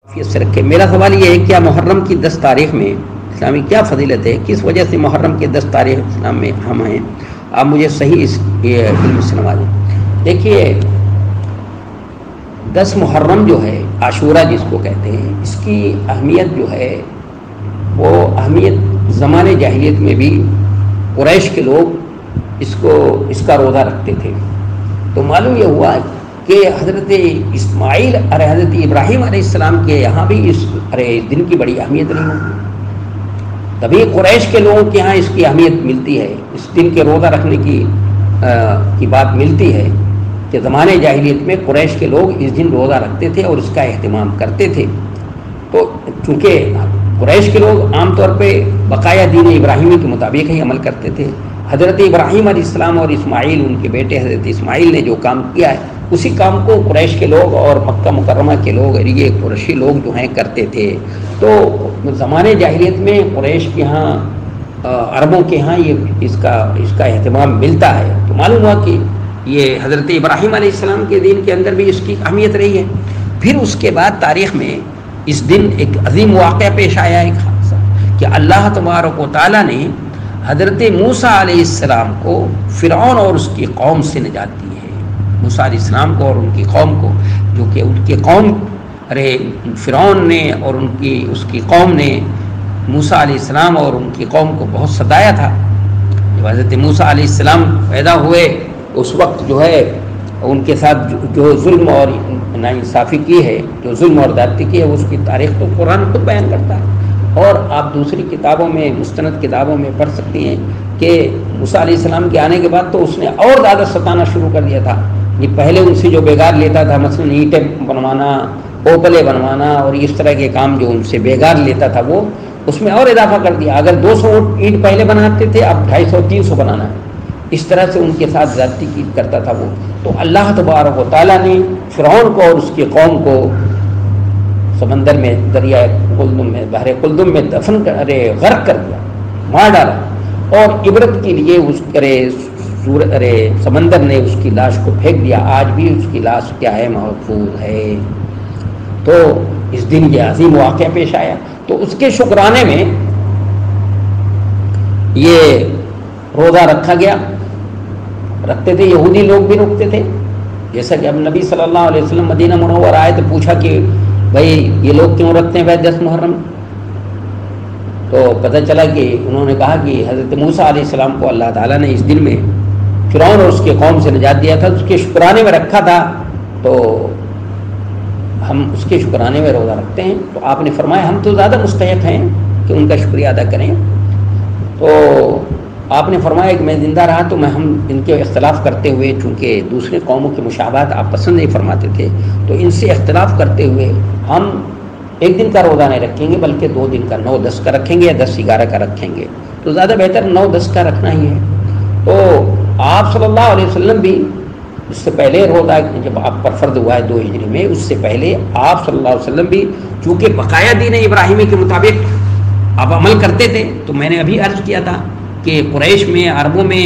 سے رکھے۔ میرا سوال یہ ہے کیا محرم کی 10 تاریخ میں اسلامی کیا فضیلت ہے، کس وجہ سے محرم کے 10 تاریخ اسلام میں ہم ہیں؟ آپ مجھے صحیح اس علم سے نوازیں۔ دیکھیے 10 محرم جو ہے عاشورہ جس کو کہتے ہیں، اس کی اہمیت جو ہے وہ اہمیت زمانے جاہلیت میں بھی قریش کے لوگ اس کا روزہ رکھتے تھے۔ تو معلوم یہ ہوا کہ حضرت اسماعیل اور حضرت ابراہیم علیہ السلام کے یہاں بھی اس دن کی بڑی اہمیت نہیں ہوتی، تبھی قریش کے لوگوں کے یہاں اس کی اہمیت ملتی ہے، اس دن کے روزہ رکھنے کی بات ملتی ہے کہ زمانے جاہلیت میں قریش کے لوگ اس دن روزہ رکھتے تھے اور اس کا اہتمام کرتے تھے۔ تو چونکہ قریش کے لوگ عام طور پہ بقایا دین ابراہیمی کے مطابق ہی عمل کرتے تھے، حضرت ابراہیم علیہ السلام اور اسماعیل ان کے بیٹے حضرت اسماعیل نے جو کام کیا ہے اسی کام کو قریش کے لوگ اور مکہ مکرمہ کے لوگ یہ قریشی لوگ جو ہیں کرتے تھے۔ تو زمانے جاہلیت میں قریش کے ہاں عربوں کے ہاں اس کا اہتمام ملتا ہے۔ تو معلوم ہوا کہ یہ حضرت ابراہیم علیہ السلام کے دین کے اندر بھی اس کی اہمیت رہی ہے۔ پھر اس کے بعد تاریخ میں اس دن ایک عظیم واقعہ پیش آیا ہے کہ اللہ تبارک و تعالیٰ نے حضرت موسیٰ علیہ السلام کو فرعون اور اس کی قوم سے نجات دی ہے۔ موسیٰ علیہ السلام کو اور ان کی قوم کو، جو کہ ان کی قوم فرعون نے اور اس کی قوم نے موسیٰ علیہ السلام اور ان کی قوم کو بہت ستایا تھا۔ جب حضرت موسیٰ علیہ السلام پیدا ہوئے اس وقت جو ہے ان کے ساتھ جو ظلم اور ناانصافی کی ہے، جو ظلم اور زیادتی کی ہے، اس کی تاریخ تو قرآن خود بیان کرتا ہے، اور آپ دوسری کتابوں میں مستند کتابوں میں پڑھ سکتی ہیں کہ موسیٰ علیہ السلام کے آنے کے بعد تو اس نے اور زیادہ ستانا شروع کر دیا تھا۔ یہ پہلے ان سے جو بیگار لیتا تھا، مثلا اینٹیں بنوانا، اوپلے بنوانا اور اس طرح کے کام جو ان سے بیگار لیتا تھا، وہ اس میں اور اضافہ کر دیا۔ اگر 200 اینٹ پہلے بناتے تھے، اب 250 300 بنانا ہے، اس طرح سے ان کے ساتھ زیادتی کی کرتا تھا وہ۔ تو اللہ تبارک و تعالیٰ نے فرعون کو اور اس کی قوم کو سمندر میں، دریائے قلزم میں، بحر قلزم میں غرق کر دیا، مار ڈالا، اور عبرت کے لیے سمندر نے اس کی لاش کو پھینک دیا۔ آج بھی اس کی لاش کیا ہے، محفوظ ہے۔ تو اس دن یہ عظیم واقعہ پیش آیا، تو اس کے شکرانے میں یہ روزہ رکھا گیا۔ رکھتے تھے یہودی لوگ بھی رکھتے تھے، جیسا کہ اب نبی صلی اللہ علیہ وسلم مدینہ منور آئے تو پوچھا کہ بھائی یہ لوگ کیوں رکھتے ہیں بھائی 10 محرم؟ تو پتہ چلا کہ انہوں نے کہا کہ حضرت موسیٰ علیہ السلام کو اللہ تعالیٰ نے اس دن میں فرعون اور اس کے قوم سے نجات دیا تھا، اس کے شکرانے میں رکھا تھا، تو ہم اس کے شکرانے میں روزہ رکھتے ہیں۔ تو آپ نے فرمایا ہم تو زیادہ مستحق ہیں کہ ان کا شکریہ ادا کریں۔ تو آپ نے فرمایا کہ میں زندہ رہا تو ہم ان کے اختلاف کرتے ہوئے، چونکہ دوسرے قوموں کے مشابہت آپ پسند نہیں فرماتے تھے، تو ان سے اختلاف کرتے ہوئے ہم 1 دن کا روزہ نہیں رکھیں گے بلکہ 2 دن کا 9-10 کا رکھیں گے یا 10-11 کا رکھیں گے، تو زیادہ بہتر 9-10 کا رکھنا ہی ہے۔ تو آپ صلی اللہ علیہ وسلم بھی اس سے پہلے روزہ جب آپ پر فرض ہوا ہے 2 ہجری میں، اس سے پہلے آپ صلی اللہ علیہ وسلم بھی چونکہ بقایا دین ابراہیمی کے مطابق آپ عمل کرتے تھے، تو میں نے ابھی عرض کیا تھا کہ قریش میں، عربوں میں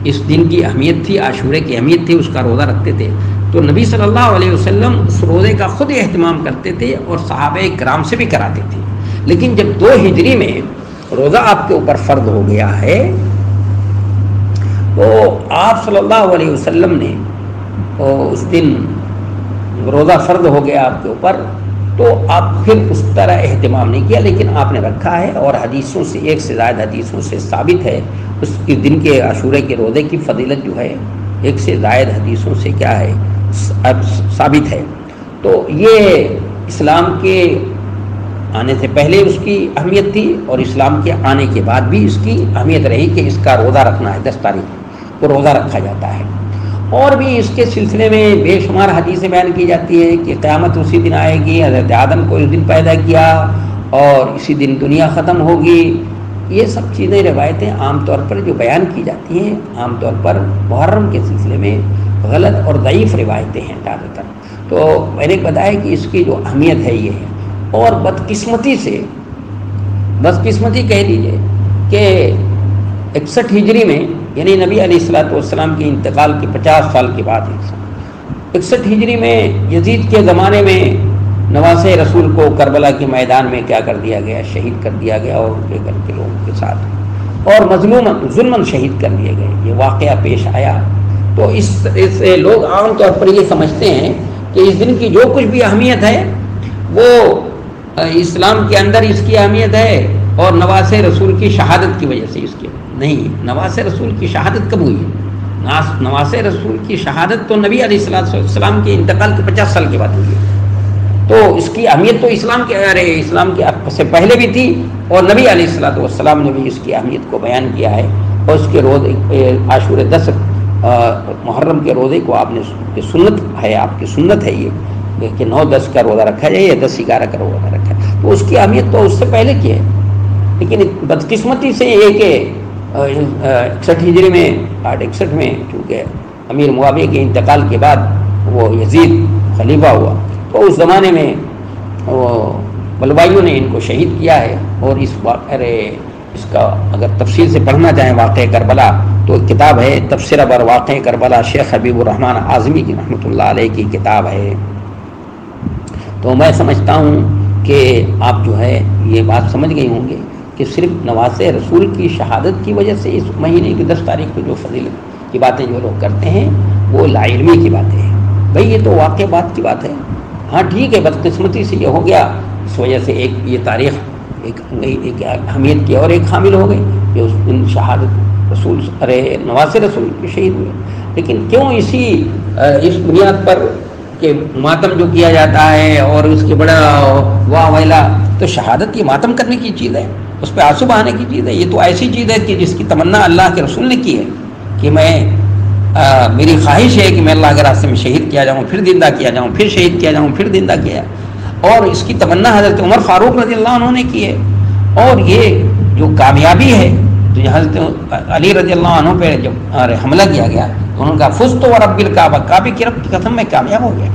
اس دن کی اہمیت تھی، عاشورے کی اہمیت تھی، اس کا روزہ رکھتے تھے۔ تو نبی صلی اللہ علیہ وسلم اس روزے کا خود اہتمام کرتے تھے اور صحابہ کرام سے بھی کراتے تھے، لیکن جب 2 ہجری میں روزہ آپ کے اوپر فرض ہو گیا ہے تو آپ صلی اللہ علیہ وسلم نے اس دن روزہ فرض ہو گیا آپ کے اوپر، تو آپ پھر اس طرح اہتمام نہیں کیا، لیکن آپ نے رکھا ہے، اور حدیثوں سے 1 سے زائد حدیثوں سے ثابت ہے اس کے دن کے عاشورے کے روزے کی فضیلت جو ہے 1 سے زائد حدیثوں سے کیا ہے ثابت ہے۔ تو یہ اسلام کے آنے سے پہلے اس کی اہمیت تھی، اور اسلام کے آنے کے بعد بھی اس کی اہمیت رہی کہ اس کا روزہ رکھنا ہے، 10 تاریخ کو روزہ رکھا جاتا ہے۔ اور بھی اس کے سلسلے میں بے شمار حدیثیں بیان کی جاتی ہیں کہ قیامت اسی دن آئے گی، حضرت آدم کو اس دن پیدا کیا اور اسی دن دنیا ختم ہوگی۔ یہ سب چیزیں، روایتیں عام طور پر جو بیان کی جاتی ہیں، عام طور پر محرم کے سلسلے میں غلط اور ضعیف روایتیں ہیں زیادہ تر۔ تو میں نے بتایا کہ اس کی جو اہمیت ہے یہ ہے، اور بدقسمتی کہہ لیجیے کہ 61 ہجری میں، یعنی نبی علیہ الصلوۃ والسلام کے انتقال کے 50 سال کے بعد 61 ہجری میں یزید کے زمانے میں نواسے رسول کو کربلا کے میدان میں کیا کر دیا گیا؟ شہید کر دیا گیا، اور ان کے گھر کے لوگوں کے ساتھ، اور مظلوماً ظلماً شہید کر دیے گئے. یہ واقعہ پیش آیا. تو اس لوگ عام طور پر یہ سمجھتے ہیں کہ اس دن کی جو کچھ بھی اہمیت ہے وہ اسلام کے اندر اس کی اہمیت ہے، اور نواسے رسول کی شہادت کی وجہ سے اس کی نہیں. نواسے رسول کی شہادت کب ہوئی؟ نواسے رسول کی شہادت تو نبی علیہ السلام کے انتقال کے 50 سال کے بعد ہوئی ہے. تو اس کی اہمیت تو اسلام کے سے پہلے بھی تھی، اور نبی علیہ السلام نے بھی اس کی اہمیت کو بیان کیا ہے. اور اس کے روزے عاشور 10 محرم کے روزے کو آپ نے سنت ہے، آپ کی سنت ہے یہ کہ 9-10 کا روزہ رکھا جائے یا 10-11 کا روزہ رکھا جائے. تو اس کی اہمیت تو اس سے پہلے کی ہے. لیکن بدقسمتی سے یہ کہ 61 ہجری میں 861 میں چونکہ امیر معاویہ کے انتقال کے بعد وہ یزید خلیفہ ہوا، تو اس زمانے میں بلوائیوں نے ان کو شہید کیا ہے. اور اس کا اگر تفصیل سے پڑھنا چاہیں واقعہ کربلا تو کتاب ہے تفسیرہ بر واقعہ کربلا، شیخ حبیب الرحمن اعظمی کی رحمۃ اللہ علیہ کی کتاب ہے. تو میں سمجھتا ہوں کہ آپ جو ہے یہ بات سمجھ گئے ہوں گے کہ صرف نواسے رسول کی شہادت کی وجہ سے اس مہینے کی 10 تاریخ کو جو فضیلت کی باتیں جو لوگ کرتے ہیں وہ لا علمی کی باتیں ہیں. بھئی یہ تو واقع بات کی بات ہے. ہاں ٹھیک ہے، بدقسمتی سے یہ ہو گیا، اس وجہ سے یہ تاریخ ایک اہمیت کی اور ایک حامل ہو گئی کہ اس دن شہادت رسول نواسے رسول کے شہید ہوئے. لیکن کیوں اس بنیاد پر کہ ماتم جو کیا جاتا ہے اور اس کے بڑا واہ ویلا، تو شہادت یہ ماتم کرنے کی چیز ہے، اس پہ آنسو بہانے کی چیز ہے. یہ تو ایسی چیز ہے کہ جس کی تمنا اللہ کے رسول نے کی ہے کہ میری خواہش ہے کہ میں اللہ کے راستے میں شہید کیا جاؤں، پھر زندہ کیا جاؤں، پھر شہید کیا جاؤں، پھر زندہ کیا. اور اس کی تمنا حضرت عمر فاروق رضی اللہ عنہ نے کی ہے. اور یہ جو کامیابی ہے تو حضرت علی رضی اللہ عنہ پہ جب حملہ کیا گیا تو انہوں نے کہا فزت ورب الکعبہ، کعبے کی رب کی قسم میں کامیاب ہو گیا.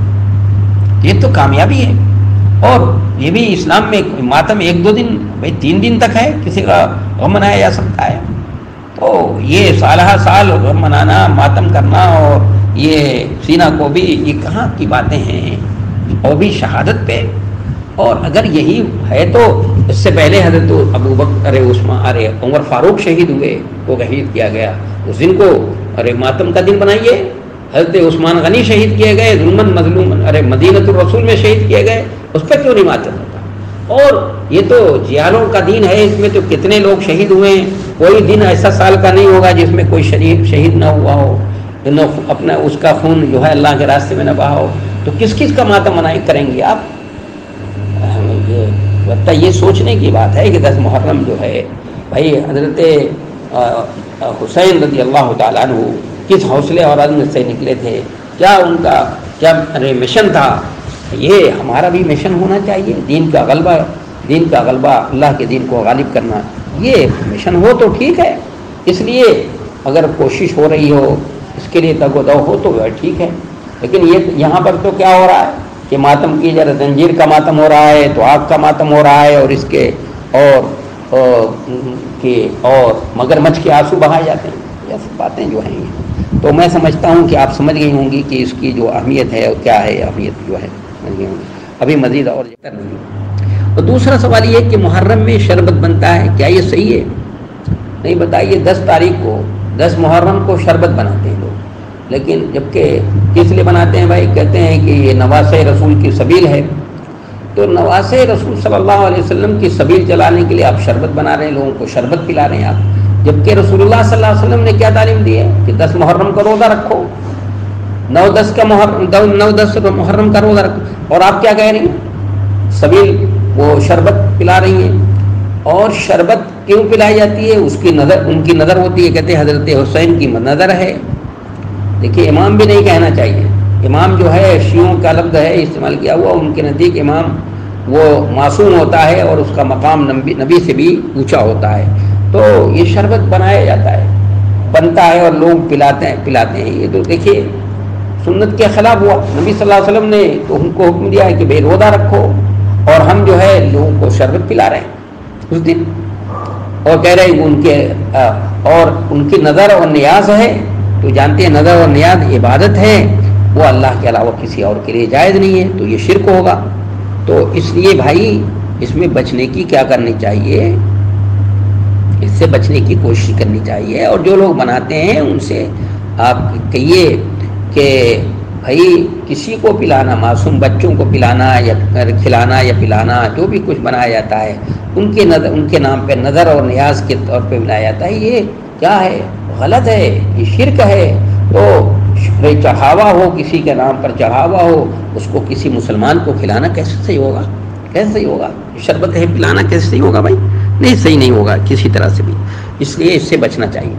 یہ تو کامیابی ہے. اور یہ بھی اسلام میں ماتم 1-2 دن، بھائی 3 دن تک ہے، کسی کا غم منایا جا سکتا ہے. تو یہ سالہ سال غم منانا، ماتم کرنا اور یہ سینہ کو بھی، یہ کہاں کی باتیں ہیں، اور بھی شہادت پہ. اور اگر یہی ہے تو اس سے پہلے حضرت ابو بکر عمر فاروق شہید ہوئے، وہ شہید کیا گیا، اس دن کو ماتم کا دن بنائیے. حضرت عثمان غنی شہید کیے گئے، ظلماً مظلوماً مدینۃ الرسول میں شہید کیے گئے، اس پہ کیوں نہیں ماتم ہوتا؟ اور یہ تو جیالوں کا دین ہے، اس میں تو کتنے لوگ شہید ہوئے ہیں. کوئی دن ایسا سال کا نہیں ہوگا جس میں کوئی شہید نہ ہوا ہو، اپنا اس کا خون جو ہے اللہ کے راستے میں نہ بہا ہو. تو کس کا ماتم منائی کریں گے آپ؟ یہ سوچنے کی بات ہے کہ 10 محرم جو ہے، بھائی حضرت حسین رضی اللہ تعالیٰ عنہ کس حوصلے اور عزم سے نکلے تھے، کیا ان کا کیا مشن تھا. یہ ہمارا بھی مشن ہونا چاہیے. دین کا غلبہ، اللہ کے دین کو غالب کرنا، یہ مشن ہو تو ٹھیک ہے. اس لیے اگر کوشش ہو رہی ہو، اس کے لیے تگ و دو ہو تو وہ ٹھیک ہے. لیکن یہ یہاں پر تو کیا ہو رہا ہے کہ ماتم کی جگہ زنجیر کا ماتم ہو رہا ہے، تو آگ کا ماتم ہو رہا ہے، اور اس کے اور مگرمچھ کے آنسو بہائے جاتے ہیں. یہ سب باتیں جو ہیں، تو میں سمجھتا ہوں کہ آپ سمجھ گئی ہوں گی کہ اس کی جو اہمیت ہے اور کیا ہے. اہمیت جو ہے ابھی مزید اور ذکر نہیں. اور دوسرا سوال یہ کہ محرم میں شربت بنتا ہے، کیا یہ صحیح ہے؟ نہیں، بتائیے. 10 تاریخ کو 10 محرم کو شربت بناتے ہیں لوگ، لیکن جبکہ کس لیے بناتے ہیں بھائی؟ کہتے ہیں کہ یہ نواسے رسول کی سبیل ہے. تو نواسے رسول صلی اللہ علیہ وسلم کی سبیل چلانے کے لیے آپ شربت بنا رہے ہیں، لوگوں کو شربت پلا رہے ہیں آپ. جبکہ رسول اللہ صلی اللہ علیہ وسلم نے کیا تعلیم دی ہے کہ 10 محرم کا روزہ رکھو، 9-10 محرم کا روزہ رکھو. اور آپ کیا کہہ رہی ہیں؟ سبیل وہ شربت پلا رہی ہیں. اور شربت کیوں پلائی جاتی ہے؟ اس کی نظر، ان کی نظر ہوتی ہے. کہتے ہیں حضرت حسین کی نظر ہے. دیکھیے امام بھی نہیں کہنا چاہیے. امام جو ہے شیعوں کا لفظ ہے استعمال کیا ہوا. ان کے نزدیک امام وہ معصوم ہوتا ہے اور اس کا مقام نبی سے بھی اونچا ہوتا ہے. تو یہ شربت بنایا جاتا ہے، بنتا ہے اور لوگ پلاتے ہیں. یہ تو دیکھیے سنت کے خلاف ہوا. نبی صلی اللہ علیہ وسلم نے تو ان کو حکم دیا ہے کہ بھائی روزہ رکھو، اور ہم جو ہے لوگوں کو شربت پلا رہے ہیں اس دن، اور کہہ رہے ہیں ان کی نظر اور نیاز ہے. تو جانتے ہیں نظر اور نیاز عبادت ہے، وہ اللہ کے علاوہ کسی اور کے لیے جائز نہیں ہے. تو یہ شرک ہوگا. تو اس لیے بھائی اس میں بچنے کی کیا کرنی چاہیے، اس سے بچنے کی کوشش کرنی چاہیے، اور جو لوگ بناتے ہیں ان سے آپ کہیے کہ بھائی کسی کو پلانا، معصوم بچوں کو پلانا یا کھلانا یا پلانا، جو بھی کچھ بنایا جاتا ہے ان کے نام پہ نظر اور نیاز کے طور پہ بنایا جاتا ہے، یہ کیا ہے؟ غلط ہے، یہ شرک ہے۔ تو چڑھاوا ہو، کسی کے نام پر چڑھاوا ہو، اس کو کسی مسلمان کو کھلانا کیسے صحیح ہوگا؟ کیسے صحیح ہوگا؟ شربت ہے پلانا کیسے صحیح ہوگا بھائی؟ نہیں، صحیح نہیں ہوگا کسی طرح سے بھی، اس لیے اس سے بچنا چاہیے۔